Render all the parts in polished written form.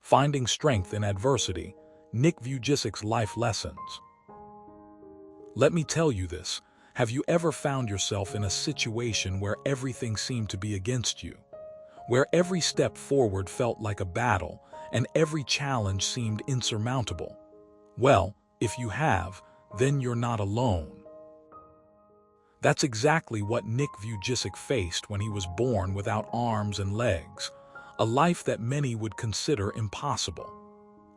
Finding Strength in Adversity, Nick Vujicic's Life Lessons. Let me tell you this, have you ever found yourself in a situation where everything seemed to be against you? Where every step forward felt like a battle, and every challenge seemed insurmountable? Well, if you have, then you're not alone. That's exactly what Nick Vujicic faced when he was born without arms and legs, a life that many would consider impossible.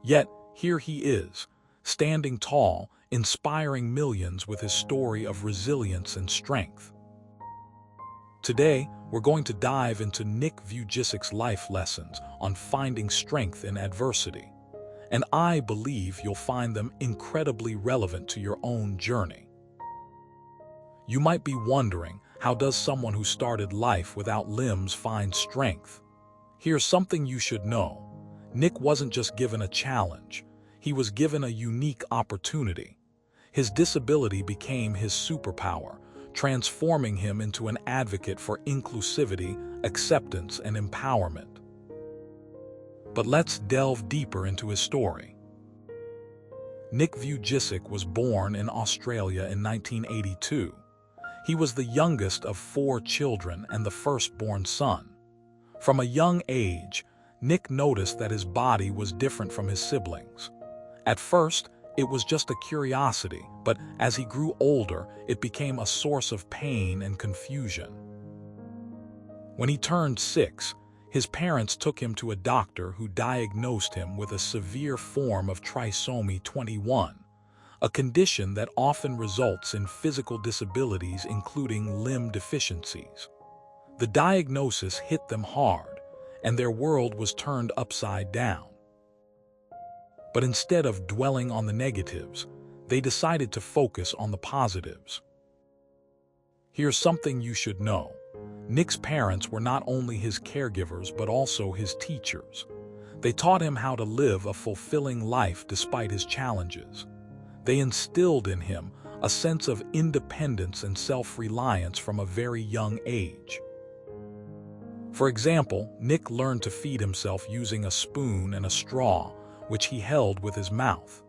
Yet, here he is, standing tall, inspiring millions with his story of resilience and strength. Today, we're going to dive into Nick Vujicic's life lessons on finding strength in adversity, and I believe you'll find them incredibly relevant to your own journey. You might be wondering, how does someone who started life without limbs find strength? Here's something you should know. Nick wasn't just given a challenge, he was given a unique opportunity. His disability became his superpower, transforming him into an advocate for inclusivity, acceptance, and empowerment. But let's delve deeper into his story. Nick Vujicic was born in Australia in 1982. He was the youngest of 4 children and the firstborn son. From a young age, Nick noticed that his body was different from his siblings. At first, it was just a curiosity, but as he grew older, it became a source of pain and confusion. When he turned 6, his parents took him to a doctor who diagnosed him with a severe form of trisomy 21, a condition that often results in physical disabilities including limb deficiencies. The diagnosis hit them hard, and their world was turned upside down. But instead of dwelling on the negatives, they decided to focus on the positives. Here's something you should know. Nick's parents were not only his caregivers but also his teachers. They taught him how to live a fulfilling life despite his challenges. They instilled in him a sense of independence and self-reliance from a very young age. For example, Nick learned to feed himself using a spoon and a straw, which he held with his mouth.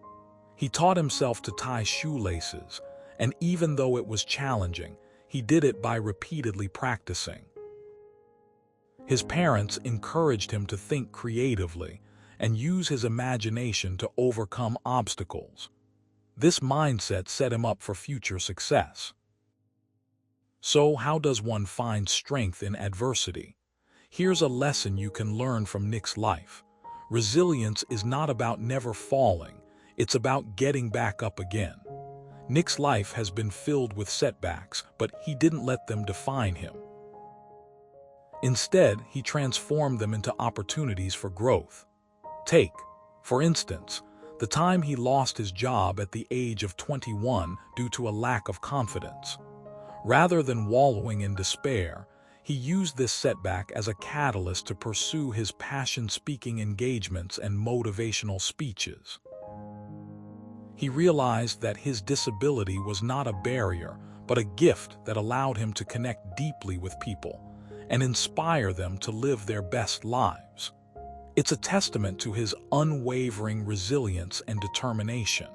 He taught himself to tie shoelaces, and even though it was challenging, he did it by repeatedly practicing. His parents encouraged him to think creatively and use his imagination to overcome obstacles. This mindset set him up for future success. So, how does one find strength in adversity? Here's a lesson you can learn from Nick's life. Resilience is not about never falling, it's about getting back up again. Nick's life has been filled with setbacks, but he didn't let them define him. Instead, he transformed them into opportunities for growth. Take, for instance, the time he lost his job at the age of 21 due to a lack of confidence. Rather than wallowing in despair, he used this setback as a catalyst to pursue his passion-speaking engagements and motivational speeches. He realized that his disability was not a barrier, but a gift that allowed him to connect deeply with people and inspire them to live their best lives. It's a testament to his unwavering resilience and determination.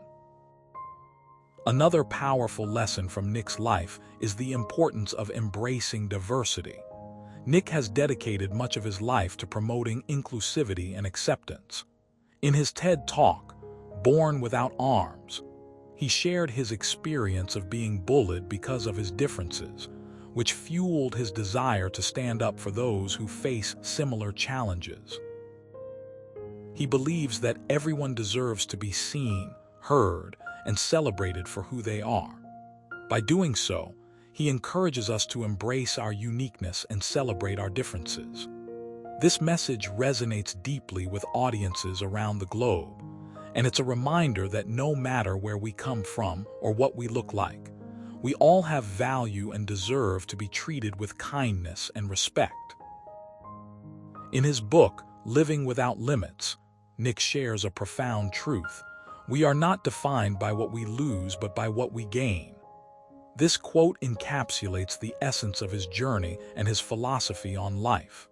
Another powerful lesson from Nick's life is the importance of embracing diversity. Nick has dedicated much of his life to promoting inclusivity and acceptance. In his TED Talk, Born Without Arms, he shared his experience of being bullied because of his differences, which fueled his desire to stand up for those who face similar challenges. He believes that everyone deserves to be seen, heard, and celebrated for who they are. By doing so, he encourages us to embrace our uniqueness and celebrate our differences. This message resonates deeply with audiences around the globe, and it's a reminder that no matter where we come from or what we look like, we all have value and deserve to be treated with kindness and respect. In his book, Living Without Limits, Nick shares a profound truth. We are not defined by what we lose, but by what we gain. This quote encapsulates the essence of his journey and his philosophy on life.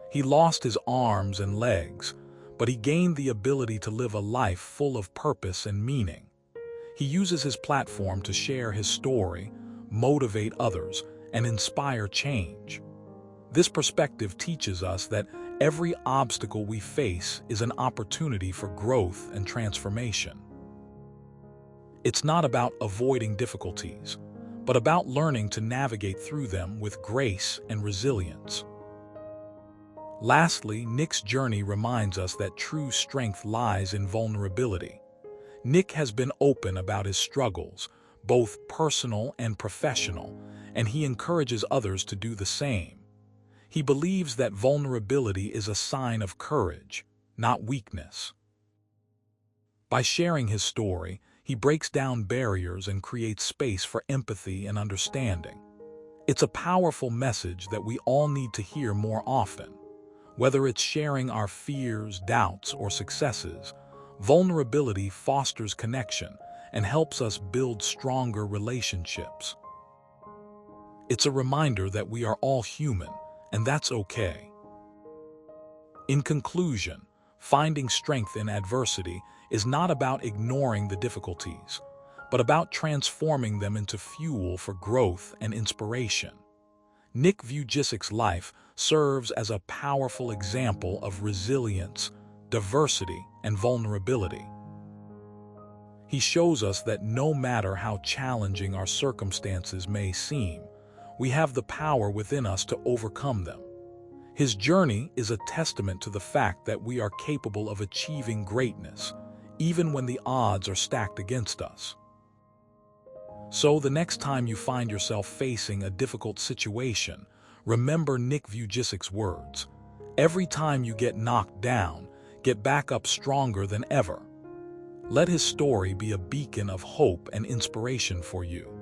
He lost his arms and legs, but he gained the ability to live a life full of purpose and meaning. He uses his platform to share his story, motivate others, and inspire change. This perspective teaches us that every obstacle we face is an opportunity for growth and transformation. It's not about avoiding difficulties, but about learning to navigate through them with grace and resilience. Lastly, Nick's journey reminds us that true strength lies in vulnerability. Nick has been open about his struggles, both personal and professional, and he encourages others to do the same. He believes that vulnerability is a sign of courage, not weakness. By sharing his story, he breaks down barriers and creates space for empathy and understanding. It's a powerful message that we all need to hear more often. Whether it's sharing our fears, doubts, or successes, vulnerability fosters connection and helps us build stronger relationships. It's a reminder that we are all human, and that's okay. In conclusion, finding strength in adversity is not about ignoring the difficulties, but about transforming them into fuel for growth and inspiration. Nick Vujicic's life serves as a powerful example of resilience, diversity, and vulnerability. He shows us that no matter how challenging our circumstances may seem, we have the power within us to overcome them. His journey is a testament to the fact that we are capable of achieving greatness, even when the odds are stacked against us. So the next time you find yourself facing a difficult situation, remember Nick Vujicic's words. Every time you get knocked down, get back up stronger than ever. Let his story be a beacon of hope and inspiration for you.